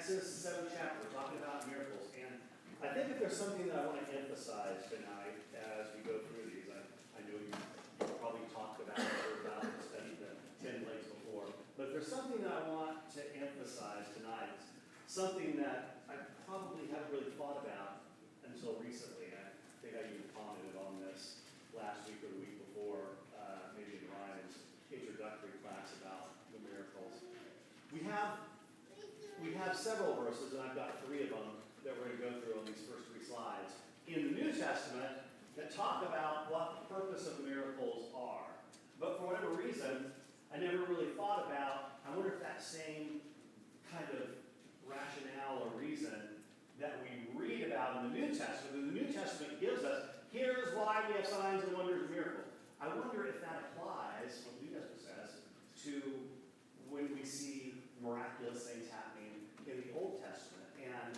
Exodus, the 7th chapter, we're talking about miracles. And I think if there's something that I want to emphasize tonight as we go through these, I know you probably talked about it or about it, studied the 10 plagues before, but if there's something that I want to emphasize tonight, something that I probably haven't really thought about until recently. I think I even commented on this last week or the week before, maybe in Ryan's introductory class about the miracles. We have several verses, and I've got 3 of them that we're going to go through on these first 3 slides in the New Testament that talk about what the purpose of the miracles are. But for whatever reason, I never really thought about, I wonder if that same kind of rationale or reason that we read about in the New Testament, the New Testament gives us, here's why we have signs and wonders and miracles. I wonder if that applies, what the New Testament says, to when we see miraculous things happening in the Old Testament. And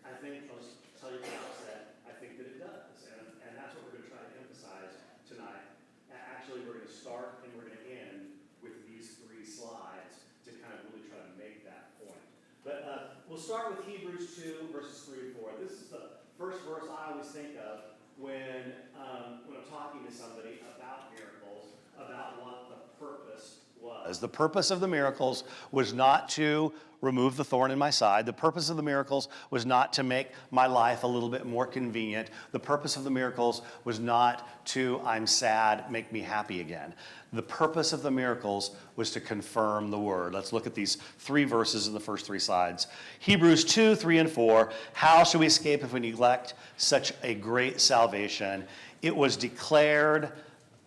I think, I'll just tell you the outset, I think that it does. And that's what we're going to try to emphasize tonight. Actually, we're going to start and we're going to end with these 3 slides to kind of really try to make that point. But we'll start with Hebrews 2, verses 3 and 4. This is the first verse I always think of when I'm talking to somebody about miracles, about what the purpose was. The purpose of the miracles was not to remove the thorn in my side. The purpose of the miracles was not to make my life a little bit more convenient. The purpose of the miracles was not to, I'm sad, make me happy again. The purpose of the miracles was to confirm the word. Let's look at these 3 verses in the first 3 slides. Hebrews 2, 3, and 4. How shall we escape if we neglect such a great salvation? It was declared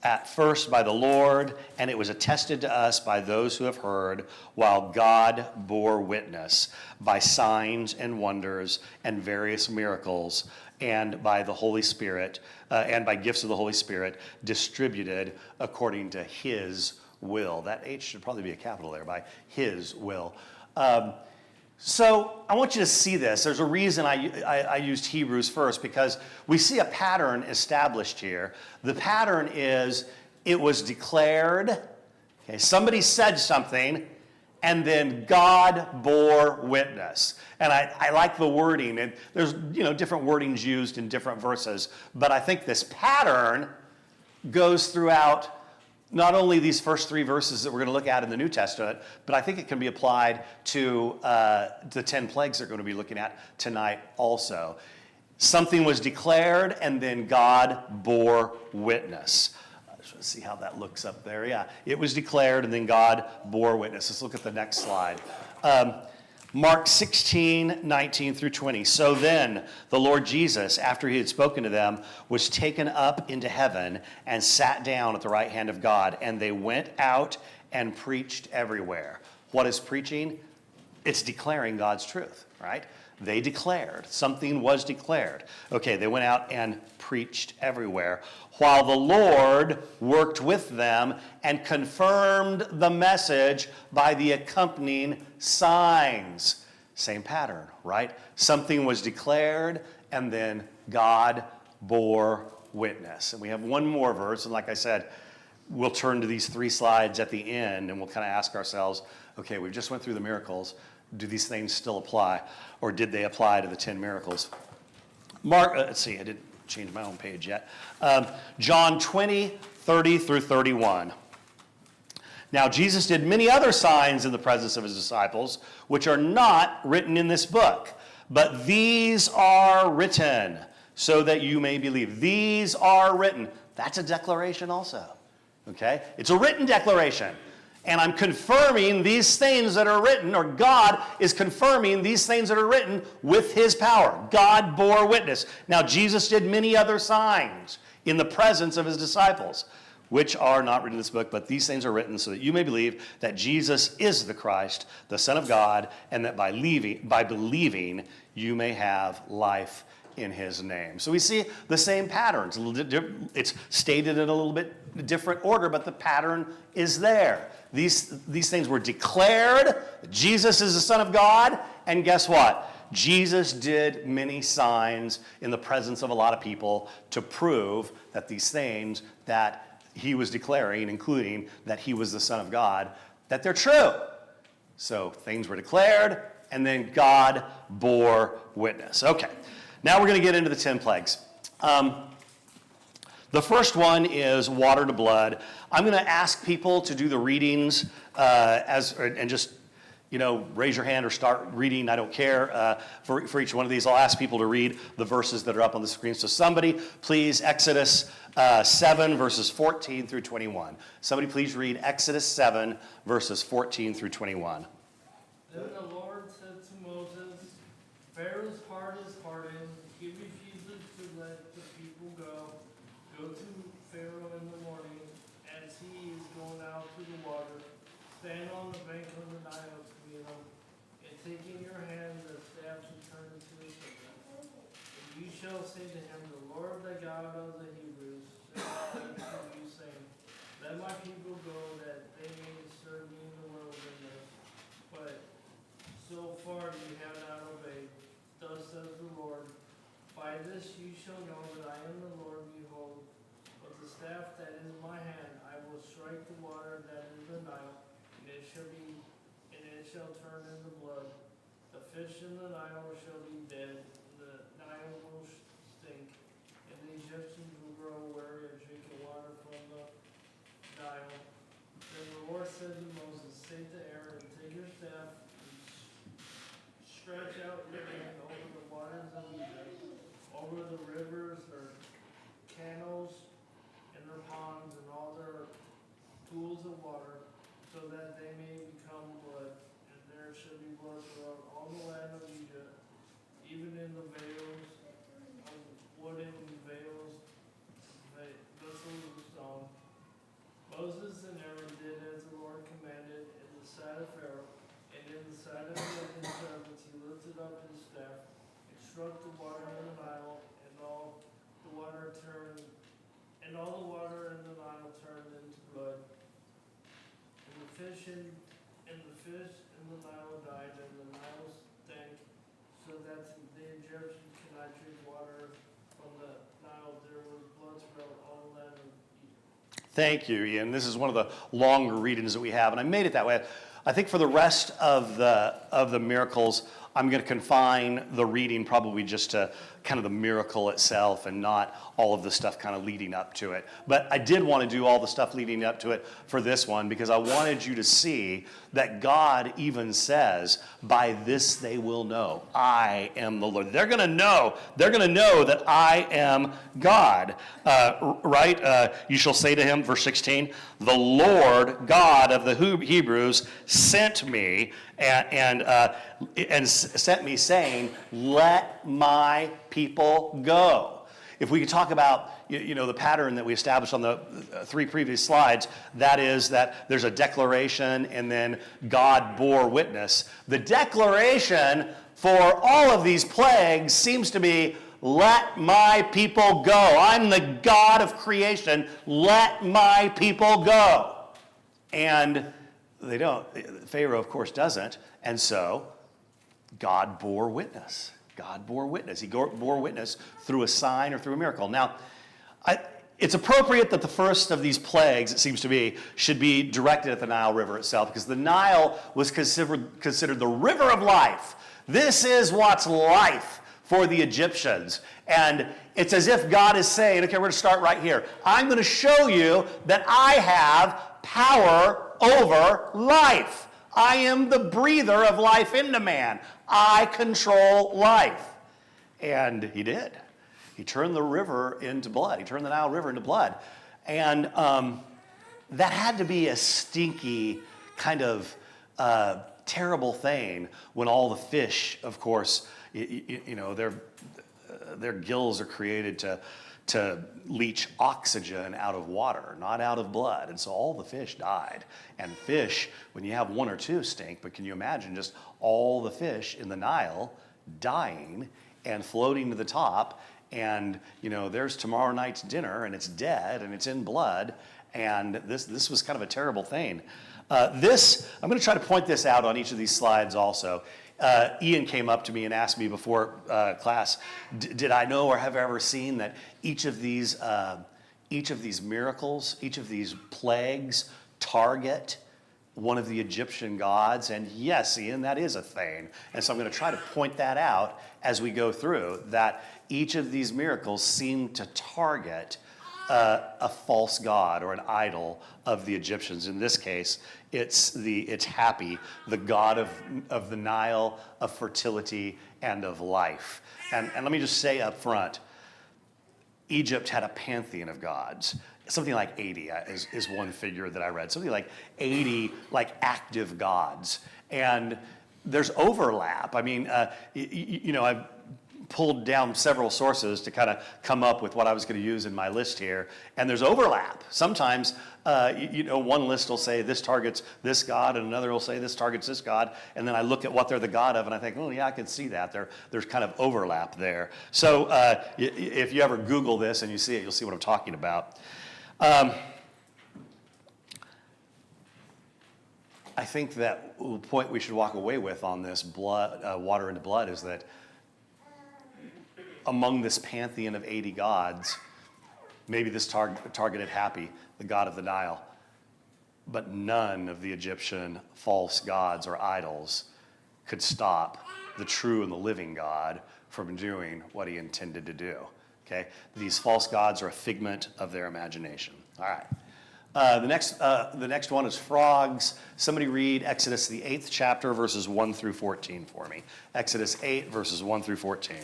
at first by the Lord, and it was attested to us by those who have heard, while God bore witness by signs and wonders and various miracles, and by the Holy Spirit, and by gifts of the Holy Spirit distributed according to his will. That H should probably be a capital there, by his will. So I want you to see this. There's a reason I used Hebrews first, because we see a pattern established here. The pattern is it was declared, okay, somebody said something, and then God bore witness. And I like the wording. And there's different wordings used in different verses, but I think this pattern goes throughout not only these first 3 verses that we're going to look at in the New Testament, but I think it can be applied to the 10 plagues that we're going to be looking at tonight also. Something was declared, and then God bore witness. Let's see how that looks up there. Yeah, it was declared, and then God bore witness. Let's look at the next slide. Mark 16, 19 through 20. So then the Lord Jesus, after he had spoken to them, was taken up into heaven and sat down at the right hand of God. And they went out and preached everywhere. What is preaching? It's declaring God's truth, right? They declared. Something was declared. Okay, they went out and preached everywhere, while the Lord worked with them and confirmed the message by the accompanying signs. Same pattern, right? Something was declared, and then God bore witness. And we have one more verse, and like I said, we'll turn to these 3 slides at the end, and we'll kind of ask ourselves, okay, we just went through the miracles. Do these things still apply, or did they apply to the 10 miracles? Let's see, I didn't change my own page yet. John 20, 30 through 31. Now Jesus did many other signs in the presence of his disciples, which are not written in this book, but these are written so that you may believe. These are written. That's a declaration also, okay? It's a written declaration. And I'm confirming these things that are written, or God is confirming these things that are written with his power. God bore witness. Now, Jesus did many other signs in the presence of his disciples, which are not written in this book, but these things are written so that you may believe that Jesus is the Christ, the Son of God, and that by believing you may have life in his name. So we see the same patterns. It's stated in a little bit different order, but the pattern is there. These things were declared. Jesus is the Son of God. And guess what? Jesus did many signs in the presence of a lot of people to prove that these things that he was declaring, including that he was the Son of God, that they're true. So things were declared, and then God bore witness. Okay, now we're going to get into the 10 plagues. The first one is water to blood. I'm going to ask people to do the readings and just, raise your hand or start reading. I don't care for each one of these. I'll ask people to read the verses that are up on the screen. So somebody, please, Exodus 7, verses 14 through 21. Somebody, please read Exodus 7, verses 14 through 21. Then the Lord said to Moses, Pharaoh's heart is hardened. He refuses to let the people go. Go to Pharaoh in the morning as he is going out to the water. Stand on the bank of the Nile to meet him, and take in your hand the staff to turn into a serpent. And you shall say to him, The Lord, the God of the Hebrews, says to you, saying, Let my people go, that they may serve me in the wilderness. But so far you have not obeyed. Thus says the Lord, By this you shall know that I am the Lord. Behold, with the staff that is in my hand, I will strike the water that is the Nile, and it shall turn into blood. The fish in the Nile shall be dead, the Nile will stink, and the Egyptians will grow weary of drinking water from the Nile. Then the Lord said to Moses, Say to Aaron, Take your staff, stretch out your hand over the waters of Egypt, over the rivers, their canals, and their ponds, and all their pools of water, so that they may become blood. And there shall be blood throughout all the land of Egypt, even in the vales of wooden vessels of stone. Moses and Aaron did as the Lord commanded in the sight of Pharaoh, and in the sight of his servants he lifted up his staff, and struck the water in the Nile, and all the water in the Nile turned into blood. And the fish in the Nile died, and the Nile stank, so that the Egyptians could not drink water from the Nile. There was blood throughout all the land of Egypt. Thank you, Ian. This is one of the longer readings that we have, and I made it that way. I think for the rest of the miracles, I'm going to confine the reading probably just to kind of the miracle itself and not all of the stuff kind of leading up to it. But I did want to do all the stuff leading up to it for this one because I wanted you to see that God even says, by this they will know I am the Lord. They're going to know that I am God, right? You shall say to him, verse 16, the Lord God of the Hebrews sent me and sent me saying, let my people go. If we could talk about, the pattern that we established on the three previous slides, that is that there's a declaration and then God bore witness. The declaration for all of these plagues seems to be, let my people go. I'm the God of creation. Let my people go. And they don't. Pharaoh, of course, doesn't. And so God bore witness. God bore witness. He bore witness through a sign or through a miracle. Now, it's appropriate that the first of these plagues, it seems to be, should be directed at the Nile River itself, because the Nile was considered the river of life. This is what's life for the Egyptians. And it's as if God is saying, okay, we're going to start right here. I'm going to show you that I have power over life. I am the breather of life into man. I control life. And he did. He turned the river into blood. He turned the Nile River into blood. And that had to be a stinky kind of terrible thing when all the fish, of course, their gills are created to leach oxygen out of water, not out of blood. And so all the fish died. And fish, when you have one or two, stink, but can you imagine just all the fish in the Nile dying and floating to the top, and there's tomorrow night's dinner and it's dead and it's in blood, and this was kind of a terrible thing. I'm going to try to point this out on each of these slides also. Ian came up to me and asked me before class, did I know or have I ever seen that each of these miracles, each of these plagues target one of the Egyptian gods. And yes, Ian, that is a thing. And so I'm going to try to point that out as we go through, that each of these miracles seem to target a false god or an idol of the Egyptians. In this case, it's Happy, the god of the Nile, of fertility, and of life. And let me just say up front, Egypt had a pantheon of gods. Something like 80 is one figure that I read. Something like 80 like active gods. And there's overlap. I mean, I've pulled down several sources to kind of come up with what I was going to use in my list here. And there's overlap. Sometimes, one list will say this targets this god, and another will say this targets this god. And then I look at what they're the god of, and I think, oh, yeah, I can see that. There's kind of overlap there. So if you ever Google this and you see it, you'll see what I'm talking about. I think that the point we should walk away with on this water into blood is that among this pantheon of 80 gods, maybe this targeted Happy, the god of the Nile, but none of the Egyptian false gods or idols could stop the true and the living God from doing what he intended to do. Okay? These false gods are a figment of their imagination. All right. The next one is frogs. Somebody read Exodus, the 8th chapter, verses 1 through 14 for me. Exodus 8, verses 1 through 14.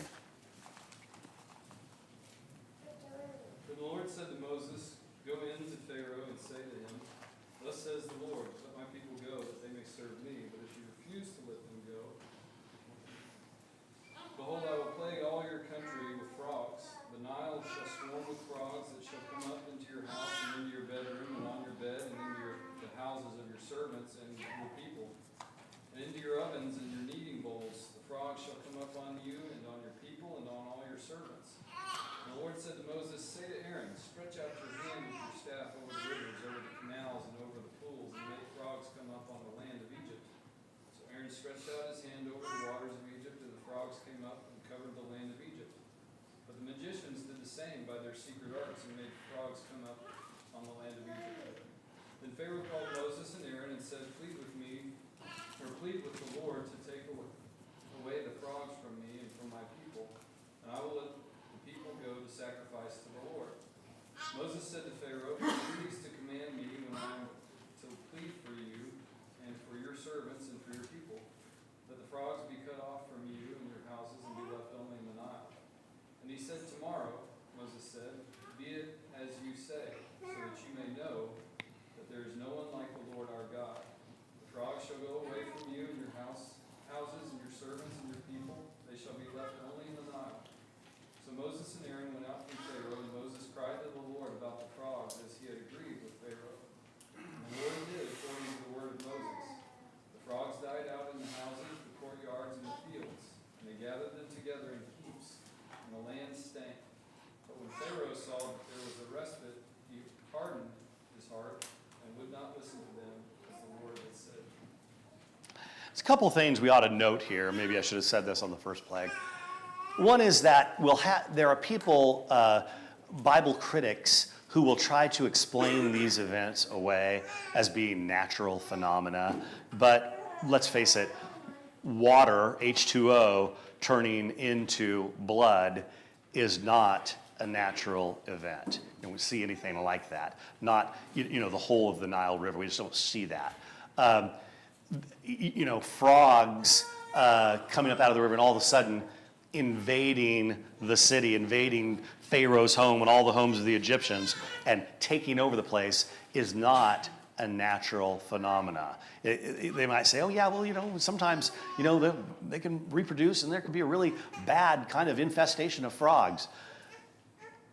The Lord said to Moses, "Go in to Pharaoh and say to him, 'Thus says the Lord, let my people go, that they may serve me. But if you refuse to let them go, behold, I will plague all your country with frogs. The Nile shall swarm with frogs that shall come up into your house and into your bedroom and on your bed and into the houses of your servants and your people, and into your ovens and your kneading bowls. The frogs shall come up on you and on your people and on all your servants.' And the Lord said to Moses, 'Say to Aaron, stretch out your hand with your staff over the rivers, over the canals, and over the pools, and make frogs come up on the land of Egypt.' So Aaron stretched out his hand over the waters of Egypt, and the frogs came up and covered the land of Egypt. But the magicians did the same by their secret arts, and made frogs come up on the land of Egypt. Then Pharaoh called Moses and Aaron and said, 'Plead with me, or plead with the Lord to take away the frogs from me and from my people, and I will let the people go to sacrifice to the Lord.' Moses said to Pharaoh, 'Please to command me when I am to plead for you and for your servants and for your people, that the frogs be cut off from you and your houses and be left only in the Nile.' And he said, 'Tomorrow,' Moses said, 'be it as you say, so that you may know that there is no one like the Lord our God. The frogs shall go away from you and your houses and your servants and your people. They shall be left only in the Nile.' So Moses and Aaron went out from Pharaoh, and Moses cried to the Lord about the frogs as he had agreed with Pharaoh. And the Lord did according to the word of Moses. The frogs died out in the houses, the courtyards, and the fields, and they gathered them together in heaps, and the land stank. But when Pharaoh saw that there was a respite, he hardened his heart and would not listen to them, as the Lord had said." There's a couple things we ought to note here. Maybe I should have said this on the first plague. One is that there are people, Bible critics, who will try to explain these events away as being natural phenomena. But let's face it, water, H2O, turning into blood is not a natural event. You don't see anything like that. Not, the whole of the Nile River. We just don't see that. Frogs coming up out of the river and all of a sudden invading the city, invading Pharaoh's home and all the homes of the Egyptians and taking over the place is not a natural phenomena. They might say, oh yeah, well, sometimes, they can reproduce and there can be a really bad kind of infestation of frogs.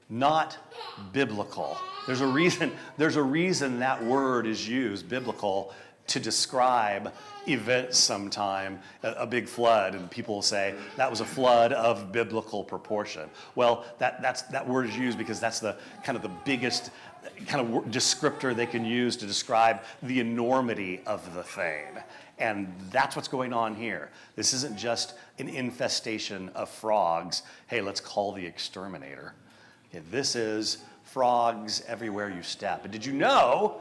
Not biblical. There's a reason that word is used, biblical, to describe events sometime, a big flood, and people will say that was a flood of biblical proportion. Well, that word is used because that's the kind of the biggest kind of descriptor they can use to describe the enormity of the thing. And that's what's going on here. This isn't just an infestation of frogs. Hey, let's call the exterminator. Okay, this is frogs everywhere you step. And did you know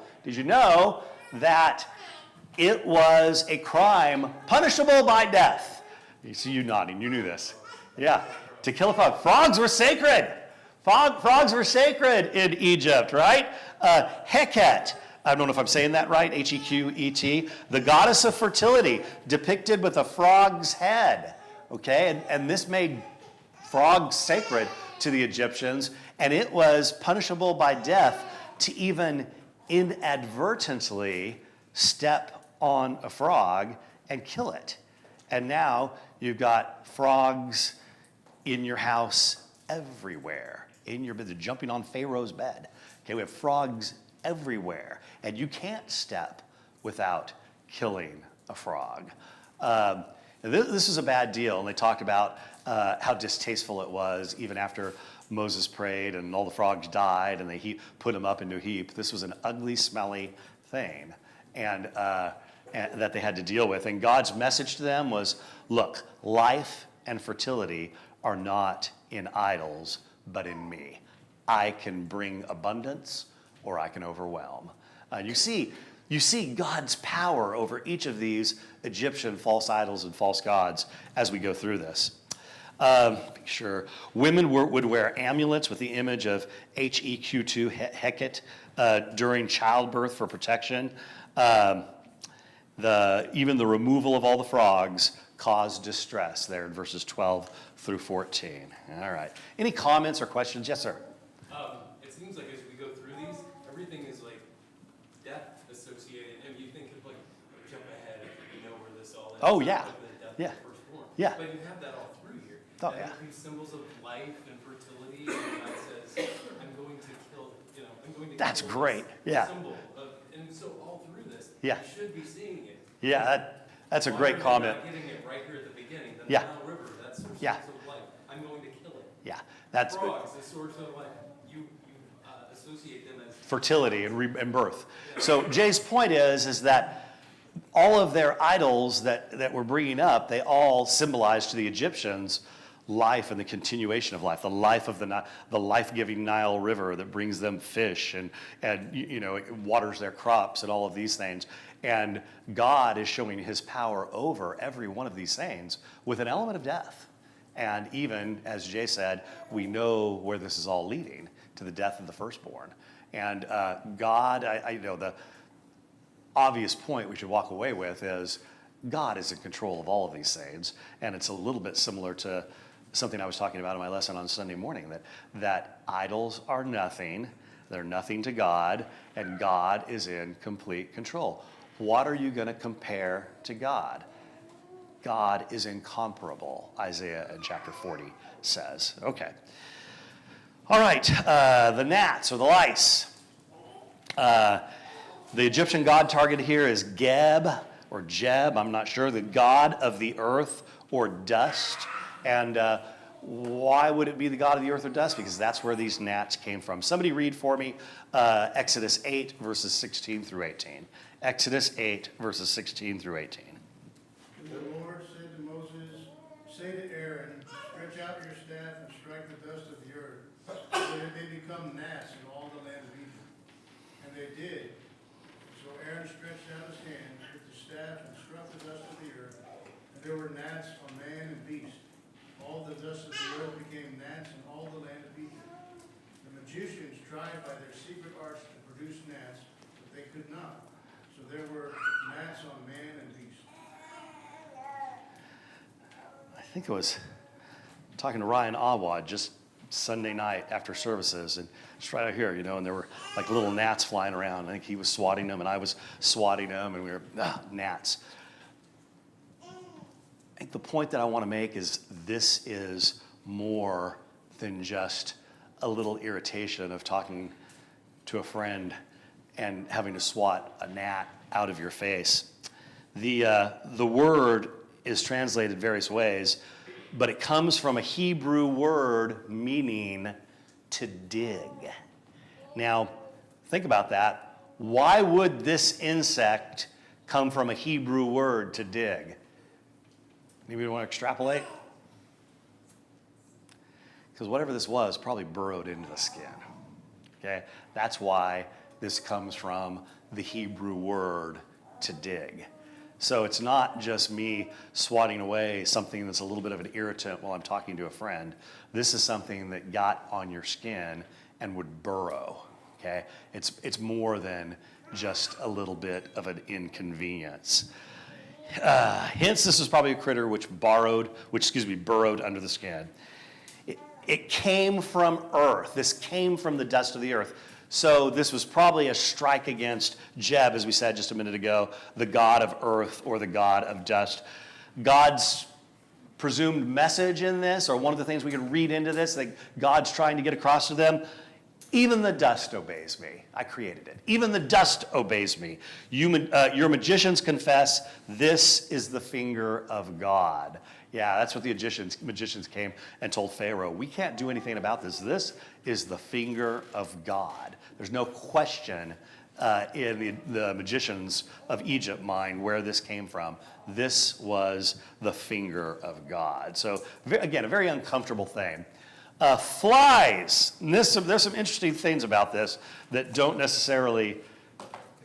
that It was a crime punishable by death. You see you nodding, you knew this. Yeah, to kill a frog. Frogs were sacred. Frogs were sacred in Egypt, right? Heket, I don't know if I'm saying that right, Hequet, the goddess of fertility, depicted with a frog's head, okay? And this made frogs sacred to the Egyptians, and it was punishable by death to even inadvertently step on a frog and kill it. And now you've got frogs in your house everywhere. They're jumping on Pharaoh's bed. Okay, we have frogs everywhere, and you can't step without killing a frog. This is a bad deal, and they talked about how distasteful it was even after Moses prayed and all the frogs died and they put them up into a heap. This was an ugly, smelly thing and that they had to deal with. And God's message to them was, look, life and fertility are not in idols, but in me. I can bring abundance or I can overwhelm. You see God's power over each of these Egyptian false idols and false gods as we go through this. Sure. Women would wear amulets with the image of Hequet, Heket, during childbirth for protection. Even the removal of all the frogs caused distress there in verses 12 through 14. All right. Any comments or questions? Yes, sir. It seems like as we go through these, everything is like death associated, and you think of like jump ahead if you know where this all ends. Oh, yeah. Like the death Yeah. of the firstborn. Yeah. But you have that all through here. Oh, And yeah. these symbols of life and fertility, and God says, I'm going to kill, I'm going to That's kill great. this Yeah. symbol of, and so all through this, Yeah. you should be seeing it. Yeah, that's a Why great are they comment. not getting it right here at the beginning? The Yeah. Nile River, that's the source Yeah. of life. I'm going to kill it. Yeah, that's Frogs, the source of life. You associate them as fertility and birth. So Jay's point is that all of their idols that we're bringing up, they all symbolize to the Egyptians life and the continuation of life, the life of the life-giving Nile River that brings them fish and it waters their crops and all of these things. And God is showing his power over every one of these things with an element of death. And even, as Jay said, we know where this is all leading, to the death of the firstborn. And God, I know the obvious point we should walk away with is God is in control of all of these things. And it's a little bit similar to something I was talking about in my lesson on Sunday morning, that idols are nothing, they're nothing to God, and God is in complete control. What are you going to compare to God? God is incomparable, Isaiah in chapter 40 says. Okay. All right, the gnats or the lice. The Egyptian god targeted here is Geb or Jeb, I'm not sure, the god of the earth or dust. And why would it be the god of the earth or dust? Because that's where these gnats came from. Somebody read for me Exodus 8, verses 16 through 18. Exodus 8, verses 16 through 18. The Lord said to Moses, say to Aaron, stretch out your staff and strike the dust of the earth, so that they become gnats in all the land of Egypt. And they did. So Aaron stretched out his hand with the staff and struck the dust of the earth, and there were gnats on man and beast. All the dust of the earth became gnats in all the land of Egypt. The magicians tried by their secret arts to produce gnats, but they could not. So there were gnats on man and beast. I think it was talking to Ryan Awad just Sunday night after services, and just right out here, and there were like little gnats flying around. I think he was swatting them, and I was swatting them, and we were, gnats. I think the point that I want to make is this is more than just a little irritation of talking to a friend and having to swat a gnat out of your face. The word is translated various ways, but it comes from a Hebrew word meaning to dig. Now, think about that. Why would this insect come from a Hebrew word to dig? Anybody want to extrapolate? Because whatever this was probably burrowed into the skin. Okay? That's why this comes from the Hebrew word to dig. So it's not just me swatting away something that's a little bit of an irritant while I'm talking to a friend. This is something that got on your skin and would burrow, okay? It's more than just a little bit of an inconvenience. Hence, this is probably a critter which burrowed under the skin. It came from earth. This came from the dust of the earth. So this was probably a strike against Jeb, as we said just a minute ago, the god of earth or the god of dust. God's presumed message in this, or one of the things we can read into this, that God's trying to get across to them, even the dust obeys me. I created it. Even the dust obeys me. Your magicians confess, this is the finger of God. Yeah, that's what the magicians came and told Pharaoh. We can't do anything about this. This is the finger of God. There's no question in the magicians of Egypt mind where this came from. This was the finger of God. So again, a very uncomfortable thing. Flies. And there's some interesting things about this that don't necessarily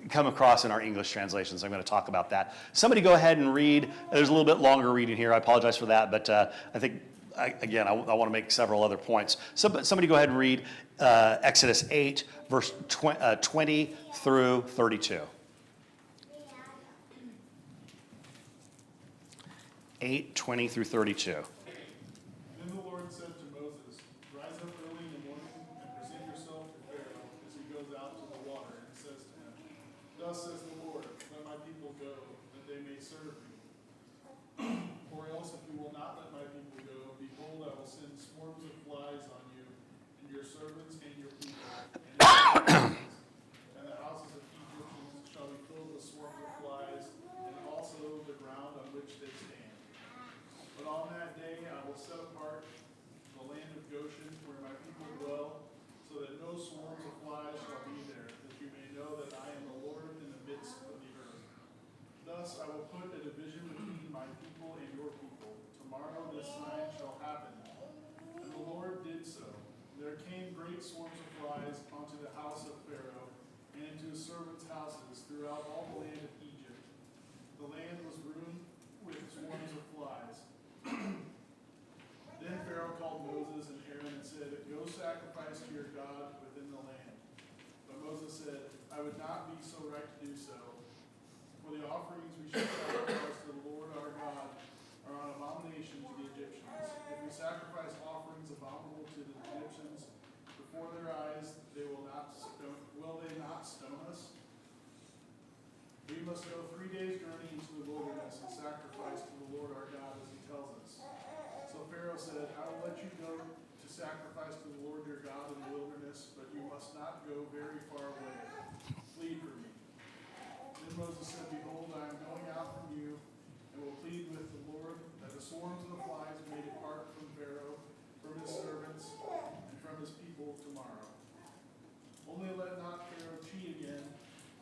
come across in our English translations. I'm going to talk about that. Somebody go ahead and read. There's a little bit longer reading here. I apologize for that, but I think, I want to make several other points. So, somebody go ahead and read Exodus 8, verse 20 through 32. 8:20 through 32. Then the Lord said to Moses, "Rise up early in the morning and present yourself to Pharaoh as he goes out to the water, and says to him, Thus says the Lord, let my people go, that they may serve me. Or else if you will not let my people go, behold, I will send swarms of flies on you, and your servants and your people, and the houses of Egyptians shall be filled with swarms of flies, and also the ground on which they stand. But on that day I will set apart the land of Goshen where my people dwell, so that no swarms of flies shall be there, that you may know that I am the Lord in the midst of the earth. Thus I will put a division between my people and your people. Tomorrow this sign shall happen. And the Lord did so. There came great swarms of flies onto the house of Pharaoh and into his servants' houses throughout all the land of Egypt. The land was ruined with swarms of flies. Then Pharaoh called Moses and Aaron and said, Go sacrifice to your God within the land. But Moses said, I would not be so right to do so. For the offerings we shall sacrifice to the Lord our God are an abomination to the Egyptians. If we sacrifice offerings abominable to the Egyptians before their eyes, will they not stone us? We must go 3 days' journey into the wilderness and sacrifice to the Lord our God as he tells us. So Pharaoh said, I will let you go to sacrifice to the Lord your God in the wilderness, but you must not go very far away. Plead for me. Then Moses said, Behold, I am going out from you, and will plead with the Lord that the swarms of the flies may depart from Pharaoh, from his servants, and from his people tomorrow. Only let not Pharaoh cheat again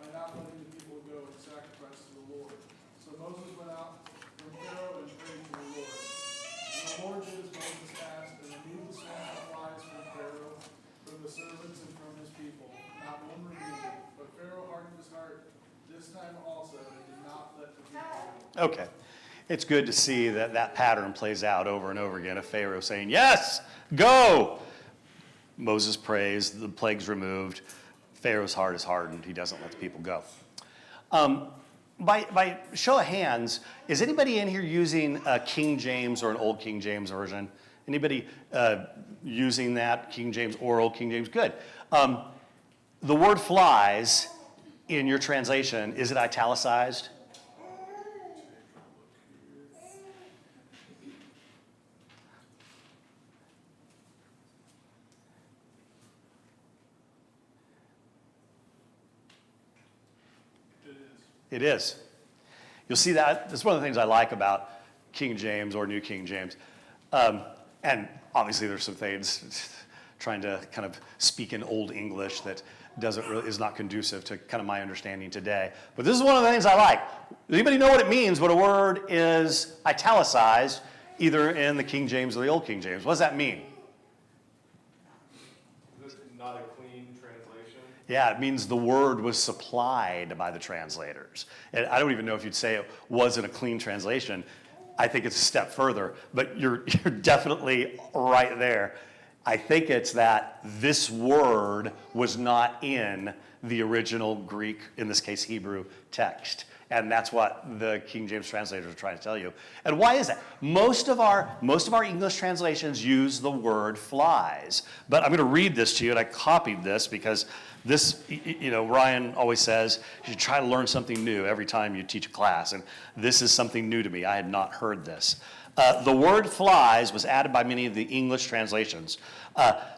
by not letting the people go and sacrifice to the Lord. So Moses went out from Pharaoh and prayed to the Lord. And the Lord did as Moses asked, and removed the swarm of flies from Pharaoh, from the servants and from his people. Not one remained. But Pharaoh hardened his heart this time also, and did not let the people go. Okay. It's good to see that pattern plays out over and over again of Pharaoh saying, yes, go. Moses prays, the plague's removed. Pharaoh's heart is hardened. He doesn't let the people go. By show of hands, is anybody in here using King James or an Old King James version? Anybody using that, King James or Old King James? Good. The word flies in your translation, is it italicized? It is. You'll see that. That's one of the things I like about King James or New King James. And obviously there's some things trying to kind of speak in Old English that is not conducive to kind of my understanding today. But this is one of the things I like. Does anybody know what it means when a word is italicized, either in the King James or the Old King James? What does that mean? Is this not a clean translation? Yeah, it means the word was supplied by the translators. And I don't even know if you'd say it wasn't a clean translation. I think it's a step further, but you're definitely right there. I think it's that this word was not in the original Greek, in this case Hebrew, text. And that's what the King James translators are trying to tell you. And why is that? Most of our English translations use the word flies. But I'm going to read this to you, and I copied this because this, Ryan always says you should try to learn something new every time you teach a class. And this is something new to me. I had not heard this. The word flies was added by many of the English translations.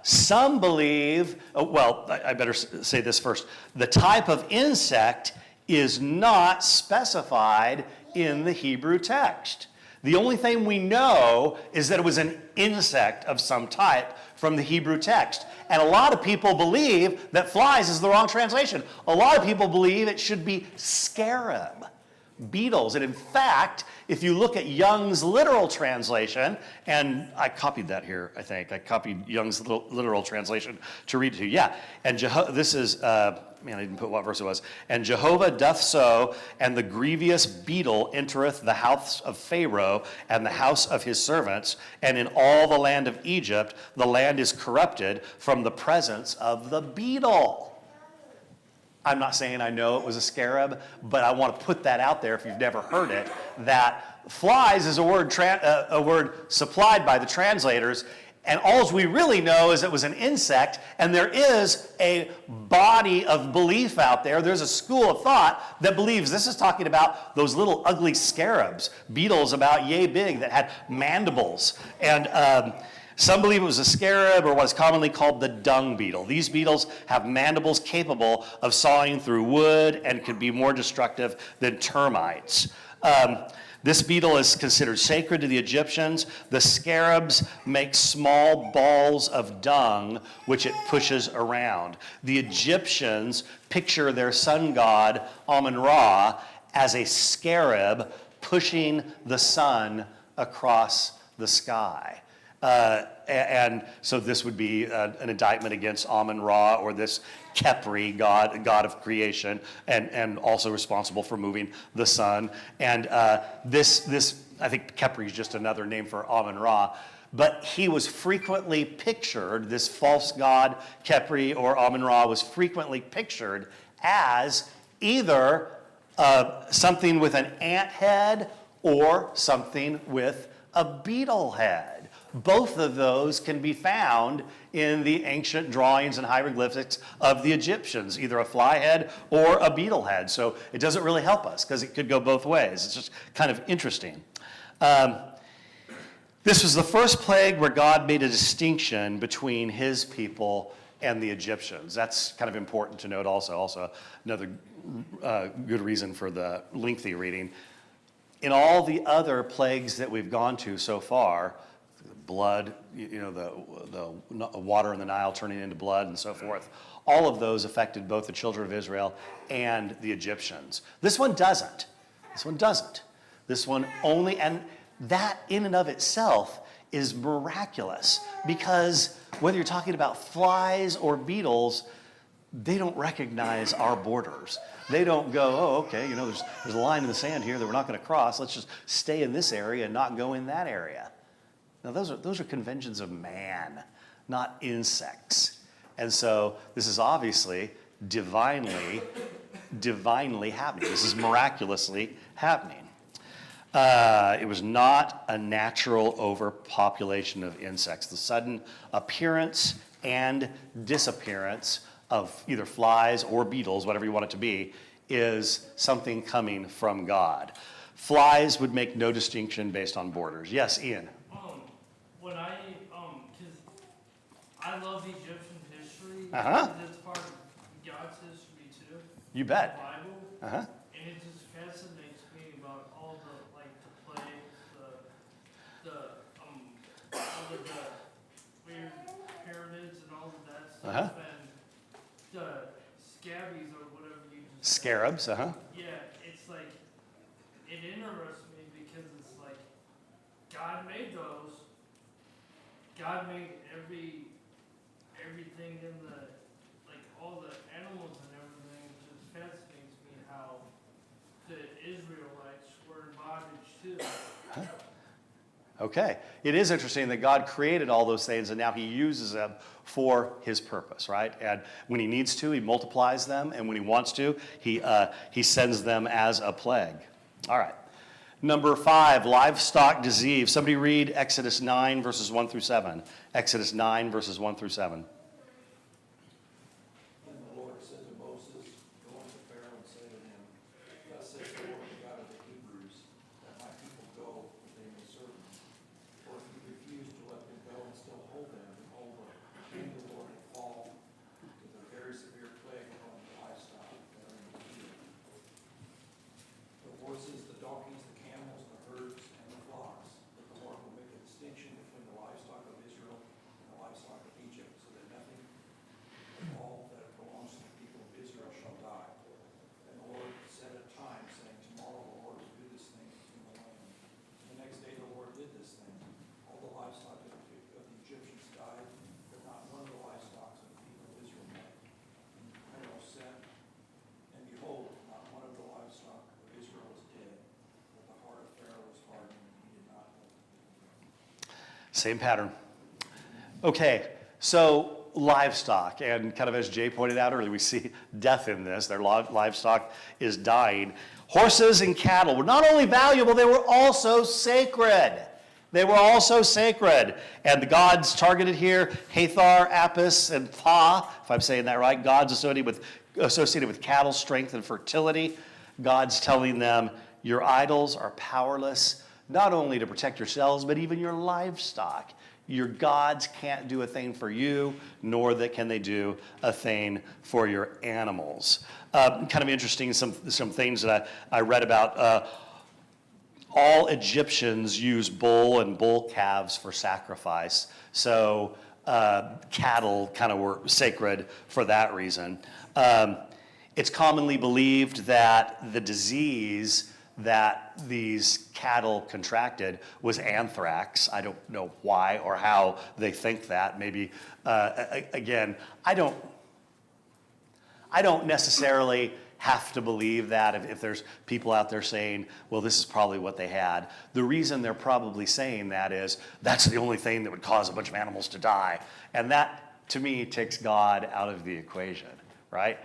Some believe, I better say this first. The type of insect is not specified in the Hebrew text. The only thing we know is that it was an insect of some type from the Hebrew text. And a lot of people believe that flies is the wrong translation. A lot of people believe it should be scarab, beetles. And in fact, if you look at Young's literal translation, and I copied that here, I think. I copied Young's literal translation to read it to you. Yeah, and this is, I didn't put what verse it was. And Jehovah doth so, and the grievous beetle entereth the house of Pharaoh and the house of his servants, and in all the land of Egypt the land is corrupted from the presence of the beetle. I'm not saying I know it was a scarab, but I want to put that out there if you've never heard it, that flies is a word supplied by the translators, and all we really know is it was an insect, and there is a body of belief out there. There's a school of thought that believes this is talking about those little ugly scarabs, beetles about yay big that had mandibles. And some believe it was a scarab or what is commonly called the dung beetle. These beetles have mandibles capable of sawing through wood and can be more destructive than termites. This beetle is considered sacred to the Egyptians. The scarabs make small balls of dung, which it pushes around. The Egyptians picture their sun god, Amun-Ra, as a scarab pushing the sun across the sky. And so this would be an indictment against Amun-Ra, or this Khepri, god of creation, and also responsible for moving the sun. And this I think Khepri is just another name for Amun-Ra, but he was frequently pictured, this false god Khepri or Amun-Ra was frequently pictured as either something with an ant head or something with a beetle head. Both of those can be found in the ancient drawings and hieroglyphics of the Egyptians, either a fly head or a beetle head. So it doesn't really help us because it could go both ways. It's just kind of interesting. This was the first plague where God made a distinction between his people and the Egyptians. That's kind of important to note also. Also, another good reason for the lengthy reading. In all the other plagues that we've gone to so far, blood, the water in the Nile turning into blood and so forth, all of those affected both the children of Israel and the Egyptians. This one doesn't. This one only, and that in and of itself is miraculous, because whether you're talking about flies or beetles, they don't recognize our borders. They don't go, oh, okay, there's a line in the sand here that we're not going to cross. Let's just stay in this area and not go in that area. Now, those are conventions of man, not insects. And so this is obviously divinely happening. This is miraculously happening. It was not a natural overpopulation of insects. The sudden appearance and disappearance of either flies or beetles, whatever you want it to be, is something coming from God. Flies would make no distinction based on borders. Yes, Ian? I love Egyptian history. Uh-huh. It's part of God's history too. You bet. The Bible. Uh-huh. And it just fascinates me about all the plagues, all of the weird pyramids and all of that stuff, Uh-huh. and the scabies or whatever you just said. Scarabs, uh-huh. Yeah, it's like, it interests me because it's like, God made those. God made everything in the, all the animals and everything, it just fascinates me how the Israelites were in bondage too. Okay. It is interesting that God created all those things and now he uses them for his purpose, right? And when he needs to, he multiplies them. And when he wants to, he sends them as a plague. All right. Number 5, livestock disease. Somebody read Exodus 9, verses 1 through 7. Exodus 9, verses 1 through 7. And the Lord said to Moses, go unto Pharaoh and say to him, thus says the Lord, the God of the Hebrews, that my people go, that they may serve me. For if you refuse to let them go and still hold them, behold, the hand of the Lord will fall with a very severe plague upon the livestock that are in the field. The horses, the donkeys, the camels, the herds, and the flocks. But the Lord will make a distinction between the livestock of Israel and the livestock of Egypt, so that nothing of all that belongs to the people of Israel shall die. And the Lord set a time, saying, tomorrow the Lord will do this thing in the land. And the next day the Lord did this thing. All the livestock of the Egyptians died, but not one of the livestock of the people of Israel died. And Pharaoh sent, and behold, not one of the livestock of Israel was dead, but the heart of Pharaoh was hardened, and he did not let the people go. Same pattern. Okay, so livestock, and kind of as Jay pointed out earlier, we see death in this. Their livestock is dying. Horses and cattle were not only valuable, they were also sacred. They were also sacred. And the gods targeted here, Hathor, Apis, and Ptah, if I'm saying that right, gods associated with cattle, strength, and fertility. God's telling them, your idols are powerless, not only to protect yourselves, but even your livestock. Your gods can't do a thing for you, nor can they do a thing for your animals. Kind of interesting, some things that I read about. All Egyptians use bull and bull calves for sacrifice. So cattle kind of were sacred for that reason. It's commonly believed that the disease that these cattle contracted was anthrax. I don't know why or how they think that. Maybe, again, I don't necessarily have to believe that if there's people out there saying, well, this is probably what they had. The reason they're probably saying that is that's the only thing that would cause a bunch of animals to die. And that, to me, takes God out of the equation, right?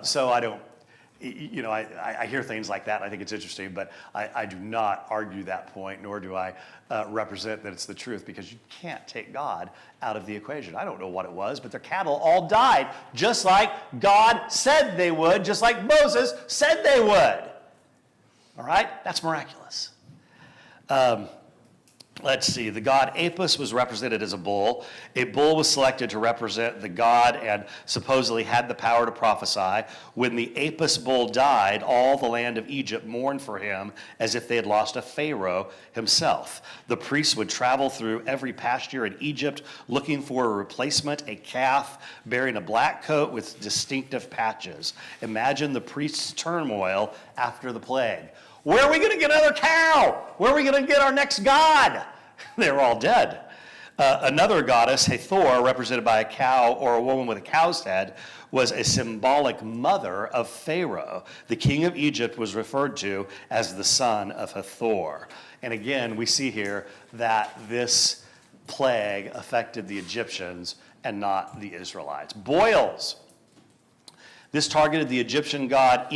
So I don't, I hear things like that, and I think it's interesting, but I do not argue that point, nor do I represent that it's the truth, because you can't take God out of the equation. I don't know what it was, but their cattle all died, just like God said they would, just like Moses said they would. All right? That's miraculous. Let's see, the god Apis was represented as a bull. A bull was selected to represent the god and supposedly had the power to prophesy. When the Apis bull died, all the land of Egypt mourned for him as if they had lost a pharaoh himself. The priests would travel through every pasture in Egypt looking for a replacement, a calf bearing a black coat with distinctive patches. Imagine the priests' turmoil after the plague. Where are we going to get another cow? Where are we going to get our next god? They were all dead. Another goddess, Hathor, represented by a cow or a woman with a cow's head, was a symbolic mother of Pharaoh. The king of Egypt was referred to as the son of Hathor. And again, we see here that this plague affected the Egyptians and not the Israelites. Boils. This targeted the Egyptian god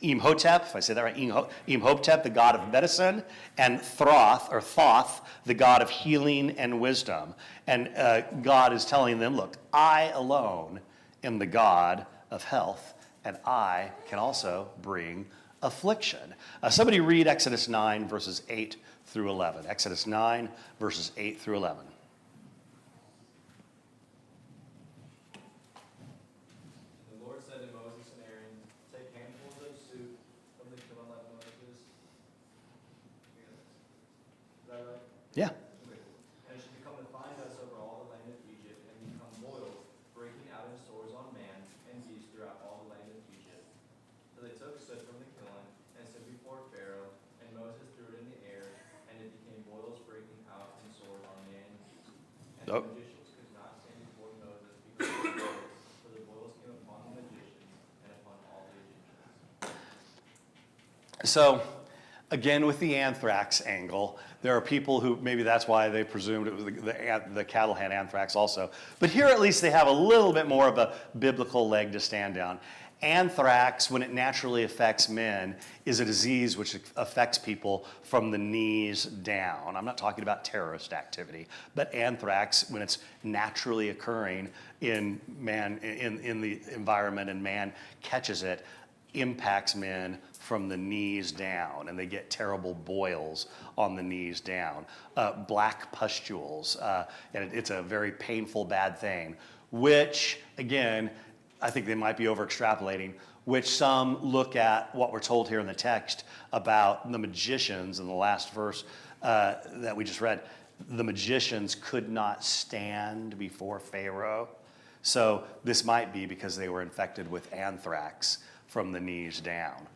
Imhotep, if I say that right, Imhotep, the god of medicine, and Thoth, the god of healing and wisdom. And God is telling them, look, I alone am the God of health, and I can also bring affliction. Somebody read Exodus 9, verses 8 through 11. Exodus 9, verses 8 through 11. The Lord said to Moses and Aaron, take handfuls of soup from the kiln like Moses. Is that right? Yeah. And it should become the fine dust over all the land of Egypt, and become boils, breaking out in sores on man and beast throughout all the land of Egypt. So they took soot from the kiln and stood before Pharaoh, and Moses threw it in the air, and it became boils breaking out in sores on man and beast. And the magicians could not stand before Moses because of the boils, for the boils So, again, with the anthrax angle, there are people who, maybe that's why they presumed it was the cattle had anthrax also. But here at least they have a little bit more of a biblical leg to stand on. Anthrax, when it naturally affects men, is a disease which affects people from the knees down. I'm not talking about terrorist activity, but anthrax, when it's naturally occurring in man, in the environment, and man catches it, impacts men from the knees down, and they get terrible boils on the knees down. Black pustules, and it's a very painful, bad thing, which, again, I think they might be over extrapolating, which some look at what we're told here in the text about the magicians in the last verse that we just read. The magicians could not stand before Pharaoh. So this might be because they were infected with anthrax from the knees down.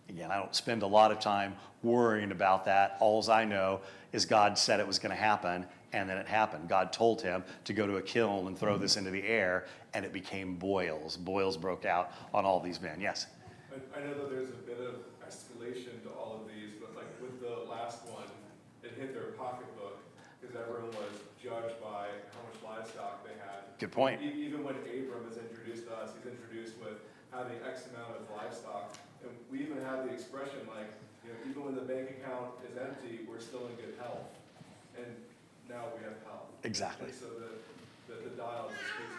Again, I don't spend a lot of time worrying about that. All I know is God said it was going to happen, and then it happened. God told him to go to a kiln and throw this into the air, and it became boils. Boils broke out on all these men. Yes? I know that there's a bit of escalation to all of these, but like with the last one, it hit their pocketbook because everyone was judged by how much livestock they had. Good point. Even when Abram is introduced to us, he's introduced with having X amount of livestock. And we even have the expression like, you know, even when the bank account is empty, we're still in good health. And now we have health. Exactly. And so the dial just keeps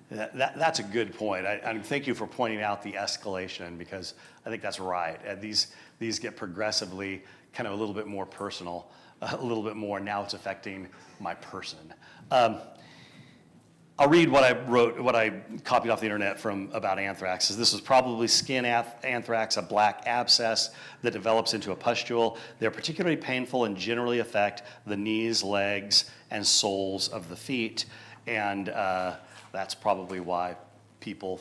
being turned. That's a good point. And thank you for pointing out the escalation, because I think that's right. These get progressively kind of a little bit more personal, a little bit more. Now it's affecting my person. I'll read what I wrote, what I copied off the internet from about anthrax. This is probably skin anthrax, a black abscess that develops into a pustule. They're particularly painful and generally affect the knees, legs, and soles of the feet. And that's probably why people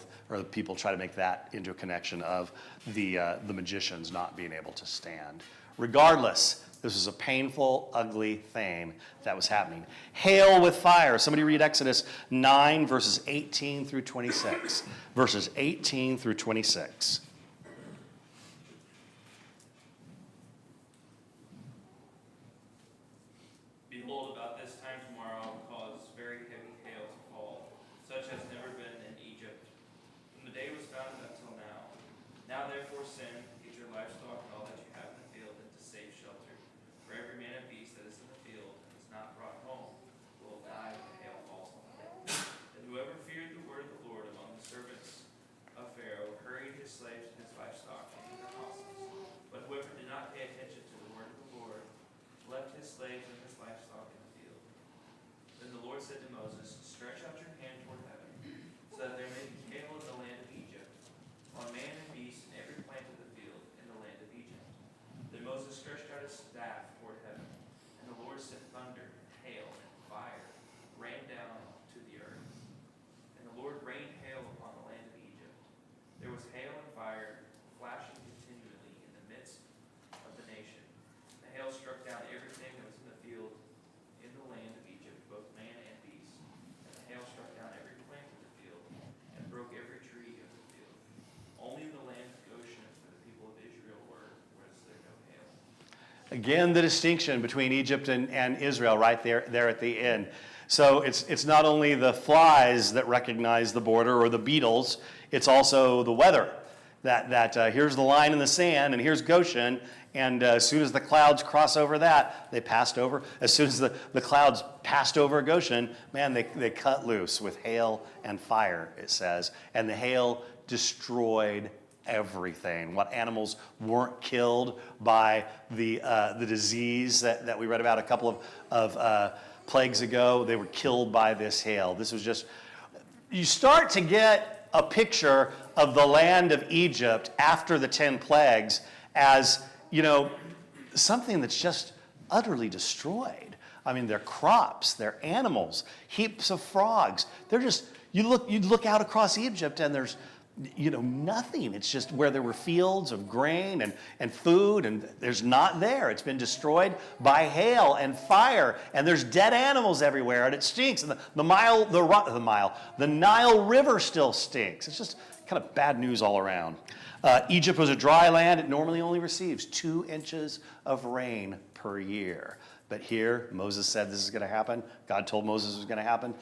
try to make that into a connection of the magicians not being able to stand. Regardless, this was a painful, ugly thing that was happening. Hail with fire. Somebody read Exodus 9, verses 18 through 26. Verses 18 through 26. Behold, about this time tomorrow I will cause very heavy hail to fall, such as never been in Egypt, from the day it was founded until now. Now therefore send, get your livestock and all that you have in the field into safe shelter. For every man and beast that is in the field and is not brought home will die when the hail falls on them. And whoever feared the word of the Lord among the servants of Pharaoh hurried his slaves and his livestock into their houses. But whoever did not pay attention to the word of the Lord left his slaves and his livestock in the field. Then the Lord said to Moses, stretch out your hand toward heaven, so that there may be hail in the land of Egypt, on man and beast and every plant of the field in the land of Egypt. Then Moses stretched out his staff toward heaven, and the Lord sent thunder, hail, and fire, rain down to the earth. And the Lord rained hail upon the land of Egypt. There was hail and fire flashing continually in the midst of the nation. The hail struck down everything that was in the field in the land of Egypt, both man and beast. And the hail struck down every plant of the field and broke every tree of the field. Only in the land of Goshen for the people of Israel was there no hail. Again, the distinction between Egypt and Israel right there at the end. So it's not only the flies that recognize the border or the beetles, it's also the weather. That here's the line in the sand, and here's Goshen, and as soon as the clouds cross over that, they passed over. As soon as the clouds passed over Goshen, man, they cut loose with hail and fire, it says. And the hail destroyed everything. What animals weren't killed by the disease that we read about a couple of plagues ago, they were killed by this hail. This was just, you start to get a picture of the land of Egypt after the 10 plagues as, you know, something that's just utterly destroyed. I mean, their crops, their animals, heaps of frogs. They're just, you look out across Egypt and there's nothing. It's just where there were fields of grain and food, and there's not there. It's been destroyed by hail and fire, and there's dead animals everywhere, and it stinks. And the Nile River still stinks. It's just kind of bad news all around. Egypt was a dry land. It normally only receives 2 inches of rain per year. But here, Moses said this is going to happen. God told Moses it was going to happen.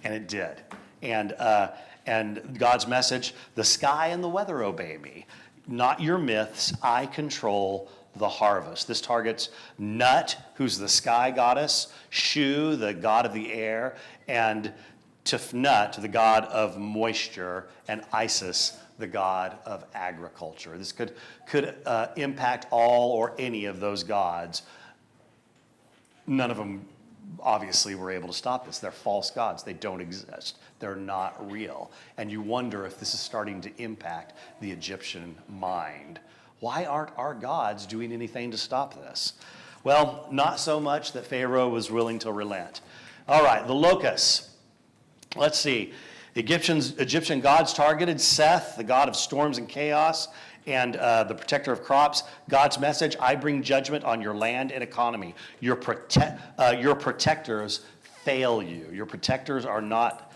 And it did. And God's message, the sky and the weather obey me. Not your myths, I control the harvest. This targets Nut, who's the sky goddess, Shu, the god of the air, and Tefnut, the god of moisture, and Isis, the god of agriculture. This could impact all or any of those gods. None of them obviously were able to stop this. They're false gods. They don't exist. They're not real. And you wonder if this is starting to impact the Egyptian mind. Why aren't our gods doing anything to stop this? Well, not so much that Pharaoh was willing to relent. All right, the locusts. Let's see. Egyptian gods targeted Seth, the god of storms and chaos, and the protector of crops. God's message, I bring judgment on your land and economy. Your protectors fail you. Your protectors are not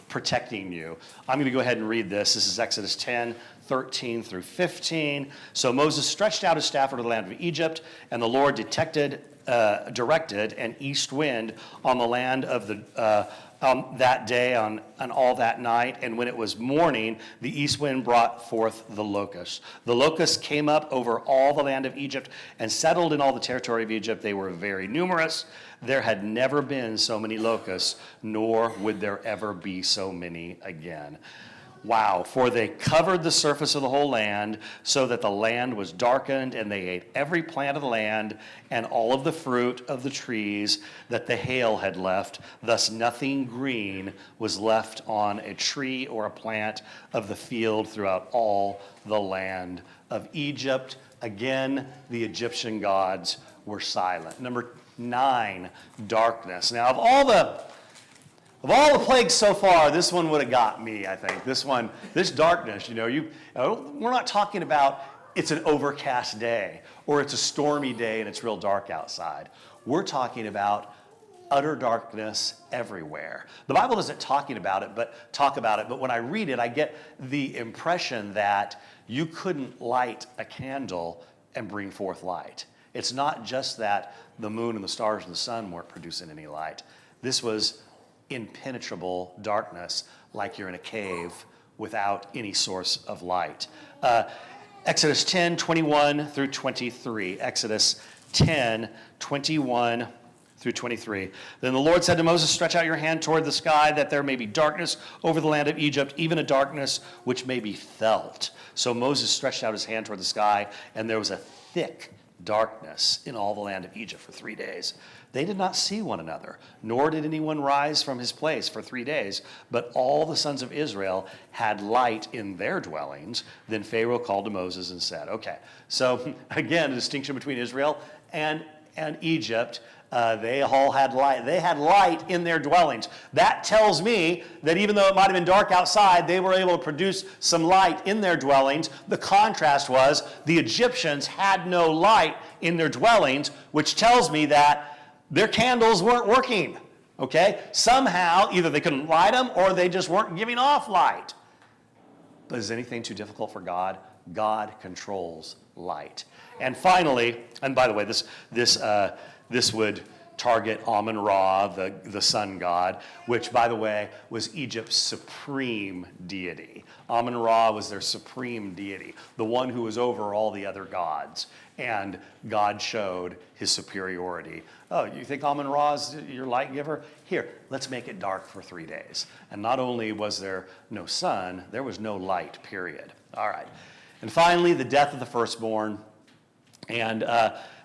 protecting you. I'm going to go ahead and read this. This is Exodus 10:13 through 15. So Moses stretched out his staff over the land of Egypt, and the Lord directed an east wind on the land of that day and all that night. And when it was morning, the east wind brought forth the locusts. The locusts came up over all the land of Egypt and settled in all the territory of Egypt. They were very numerous. There had never been so many locusts, nor would there ever be so many again. Wow, for they covered the surface of the whole land so that the land was darkened, and they ate every plant of the land and all of the fruit of the trees that the hail had left. Thus nothing green was left on a tree or a plant of the field throughout all the land of Egypt. Again, the Egyptian gods were silent. Number 9, darkness. Now, of all the plagues so far, this one would have got me, I think. This darkness, we're not talking about it's an overcast day or it's a stormy day and it's real dark outside. We're talking about utter darkness everywhere. The Bible doesn't talk about it, but when I read it, I get the impression that you couldn't light a candle and bring forth light. It's not just that the moon and the stars and the sun weren't producing any light. This was impenetrable darkness, like you're in a cave without any source of light. Exodus 10:21 through 23. Exodus 10:21 through 23. Then the Lord said to Moses, stretch out your hand toward the sky, that there may be darkness over the land of Egypt, even a darkness which may be felt. So Moses stretched out his hand toward the sky, and there was a thick darkness in all the land of Egypt for 3 days. They did not see one another, nor did anyone rise from his place for 3 days, but all the sons of Israel had light in their dwellings. Then Pharaoh called to Moses and said, okay, so again, a distinction between Israel and Egypt. They all had light. They had light in their dwellings. That tells me that even though it might have been dark outside, they were able to produce some light in their dwellings. The contrast was the Egyptians had no light in their dwellings, which tells me that their candles weren't working, okay? Somehow, either they couldn't light them or they just weren't giving off light. But is anything too difficult for God? God controls light. And finally, and by the way, this would target Amun-Ra, the sun god, which, by the way, was Egypt's supreme deity. Amun-Ra was their supreme deity, the one who was over all the other gods. And God showed his superiority. Oh, you think Amun-Ra is your light giver? Here, let's make it dark for 3 days. And not only was there no sun, there was no light, period. All right. And finally, the death of the firstborn. And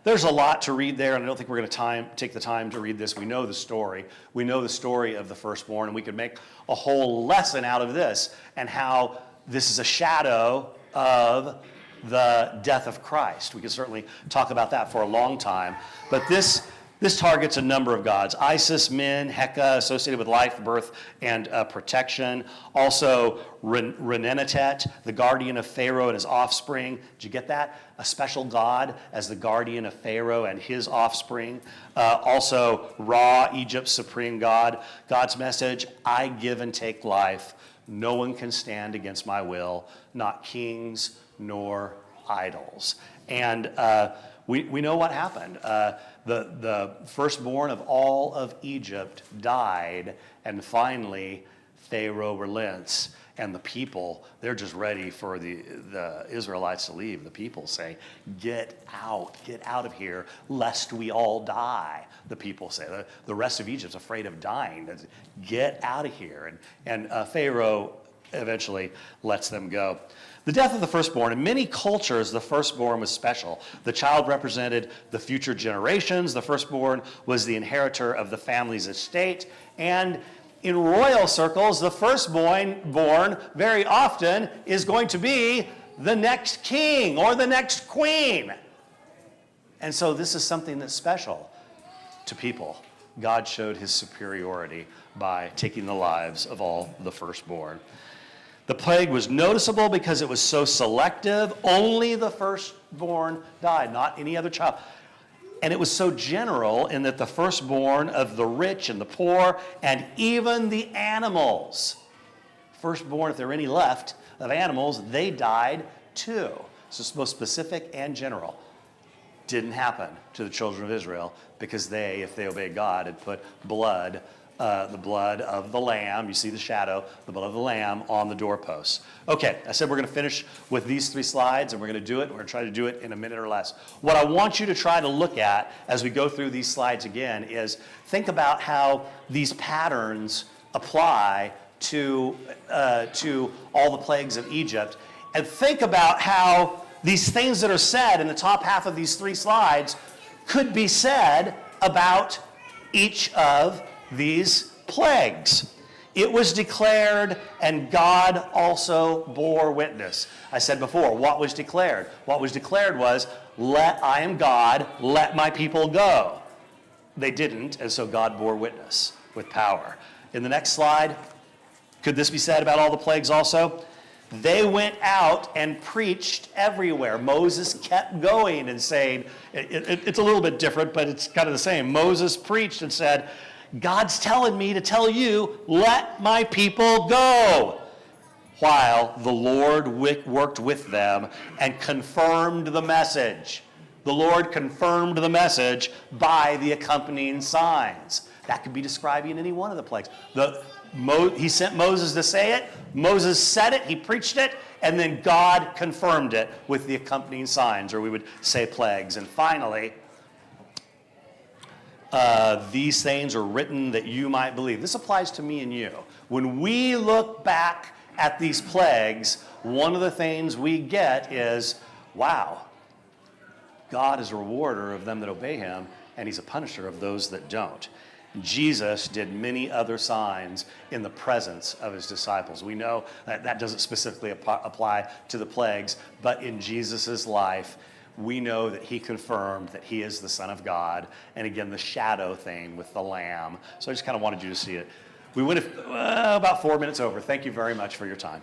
there's a lot to read there, and I don't think we're going to take the time to read this. We know the story. We know the story of the firstborn, and we could make a whole lesson out of this and how this is a shadow of the death of Christ. We could certainly talk about that for a long time. But this This targets a number of gods. Isis, Min, Heka, associated with life, birth, and protection. Also, Renenetet, the guardian of Pharaoh and his offspring. Did you get that? A special god as the guardian of Pharaoh and his offspring. Also, Ra, Egypt's supreme god. God's message, I give and take life. No one can stand against my will, not kings nor idols. And we know what happened. The firstborn of all of Egypt died, and finally Pharaoh relents, and the people, they're just ready for the Israelites to leave. The people say, get out of here, lest we all die, the people say. The rest of Egypt's afraid of dying. Get out of here. And Pharaoh eventually lets them go. The death of the firstborn. In many cultures, the firstborn was special. The child represented the future generations. The firstborn was the inheritor of the family's estate. And in royal circles, the firstborn very often is going to be the next king or the next queen. And so this is something that's special to people. God showed his superiority by taking the lives of all the firstborn. The plague was noticeable because it was so selective. Only the firstborn died, not any other child. And it was so general in that the firstborn of the rich and the poor and even the animals, firstborn, if there were any left of animals, they died too. So it's both specific and general. Didn't happen to the children of Israel because they, if they obeyed God, had put blood, the blood of the lamb, you see the shadow, the blood of the lamb on the doorposts. Okay, I said we're going to finish with these 3 slides, and we're going to do it. We're going to try to do it in a minute or less. What I want you to try to look at as we go through these slides again is think about how these patterns apply to all the plagues of Egypt, and think about how these things that are said in the top half of these 3 slides could be said about each of these plagues. It was declared, and God also bore witness. I said before, what was declared? What was declared was, I am God, let my people go. They didn't, and so God bore witness with power. In the next slide, could this be said about all the plagues also? They went out and preached everywhere. Moses kept going and saying, it's a little bit different, but it's kind of the same. Moses preached and said, God's telling me to tell you, let my people go. While the Lord worked with them and confirmed the message. The Lord confirmed the message by the accompanying signs. That could be describing any one of the plagues. He sent Moses to say it. Moses said it. He preached it. And then God confirmed it with the accompanying signs, or we would say plagues. And finally, these things are written that you might believe. This applies to me and you. When we look back at these plagues, one of the things we get is, wow, God is a rewarder of them that obey him, and he's a punisher of those that don't. Jesus did many other signs in the presence of his disciples. We know that doesn't specifically apply to the plagues, but in Jesus' life, we know that he confirmed that he is the Son of God. And again, the shadow thing with the lamb. So I just kind of wanted you to see it. We went about 4 minutes over. Thank you very much for your time.